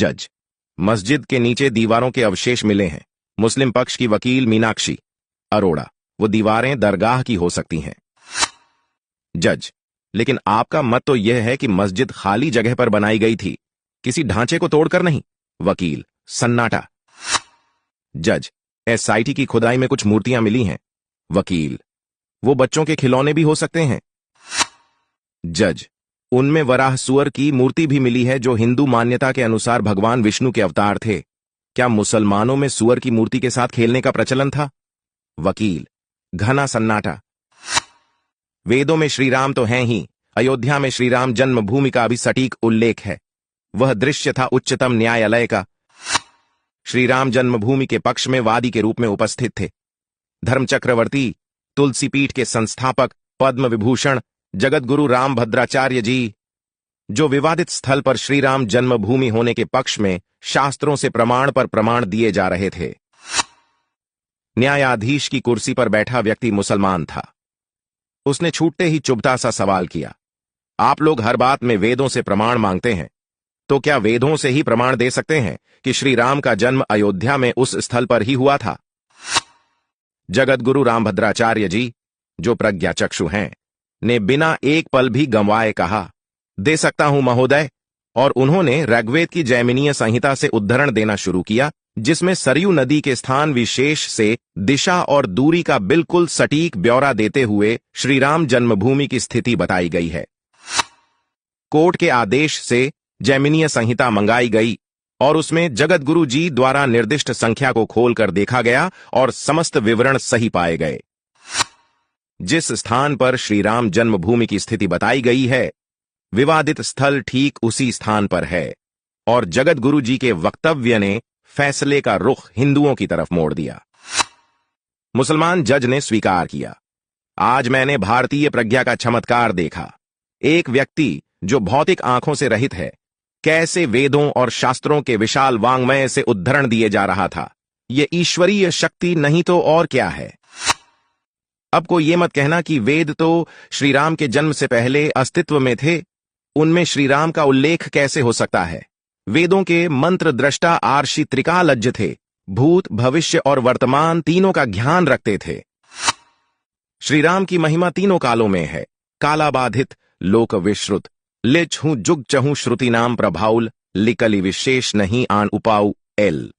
जज, मस्जिद के नीचे दीवारों के अवशेष मिले हैं। मुस्लिम पक्ष की वकील मीनाक्षी अरोड़ा, वो दीवारें दरगाह की हो सकती हैं। जज, लेकिन आपका मत तो यह है कि मस्जिद खाली जगह पर बनाई गई थी, किसी ढांचे को तोड़कर नहीं। वकील सन्नाटा। जज, एसआईटी की खुदाई में कुछ मूर्तियां मिली हैं। वकील, वो बच्चों के खिलौने भी हो सकते हैं। जज, उनमें वराह सुअर की मूर्ति भी मिली है जो हिंदू मान्यता के अनुसार भगवान विष्णु के अवतार थे। क्या मुसलमानों में सुअर की मूर्ति के साथ खेलने का प्रचलन था? वकील घना सन्नाटा। वेदों में श्रीराम तो हैं ही, अयोध्या में श्रीराम जन्मभूमि का भी सटीक उल्लेख है। वह दृश्य था उच्चतम न्यायालय का। श्रीराम जन्मभूमि के पक्ष में वादी के रूप में उपस्थित थे धर्म चक्रवर्ती, तुलसी पीठ के संस्थापक पद्म विभूषण जगतगुरु रामभद्राचार्य जी, जो विवादित स्थल पर श्रीराम जन्मभूमि होने के पक्ष में शास्त्रों से प्रमाण पर प्रमाण दिए जा रहे थे। न्यायाधीश की कुर्सी पर बैठा व्यक्ति मुसलमान था। उसने छूटते ही चुभता सा सवाल किया, आप लोग हर बात में वेदों से प्रमाण मांगते हैं, तो क्या वेदों से ही प्रमाण दे सकते हैं कि श्री राम का जन्म अयोध्या में उस स्थल पर ही हुआ था? जगतगुरु रामभद्राचार्य जी, जो प्रज्ञाचक्षु हैं, ने बिना एक पल भी गंवाए कहा, दे सकता हूं महोदय। और उन्होंने ऋग्वेद की जैमिनीय संहिता से उद्धरण देना शुरू किया, जिसमें सरयू नदी के स्थान विशेष से दिशा और दूरी का बिल्कुल सटीक ब्यौरा देते हुए श्रीराम जन्मभूमि की स्थिति बताई गई है। कोर्ट के आदेश से जैमिनीय संहिता मंगाई गई और उसमें जगतगुरु जी द्वारा निर्दिष्ट संख्या को खोलकर देखा गया और समस्त विवरण सही पाए गए। जिस स्थान पर श्रीराम जन्मभूमि की स्थिति बताई गई है, विवादित स्थल ठीक उसी स्थान पर है और जगतगुरु जी के वक्तव्य ने फैसले का रुख हिंदुओं की तरफ मोड़ दिया। मुसलमान जज ने स्वीकार किया, आज मैंने भारतीय प्रज्ञा का चमत्कार देखा। एक व्यक्ति जो भौतिक आंखों से रहित है, कैसे वेदों और शास्त्रों के विशाल वांग्मय से उद्धरण दिए जा रहा था। यह ईश्वरीय शक्ति नहीं तो और क्या है। अब को यह मत कहना कि वेद तो श्रीराम के जन्म से पहले अस्तित्व में थे, उनमें श्रीराम का उल्लेख कैसे हो सकता है? वेदों के मंत्र दृष्टा आर्षि त्रिकालज्ञ थे, भूत भविष्य और वर्तमान तीनों का ज्ञान रखते थे। श्रीराम की महिमा तीनों कालों में है, कालाबाधित लोक विश्रुत, लिच हूं जुग चहूं श्रुति नाम प्रभाउल, लिकलि विशेष नहीं आन उपाऊ एल।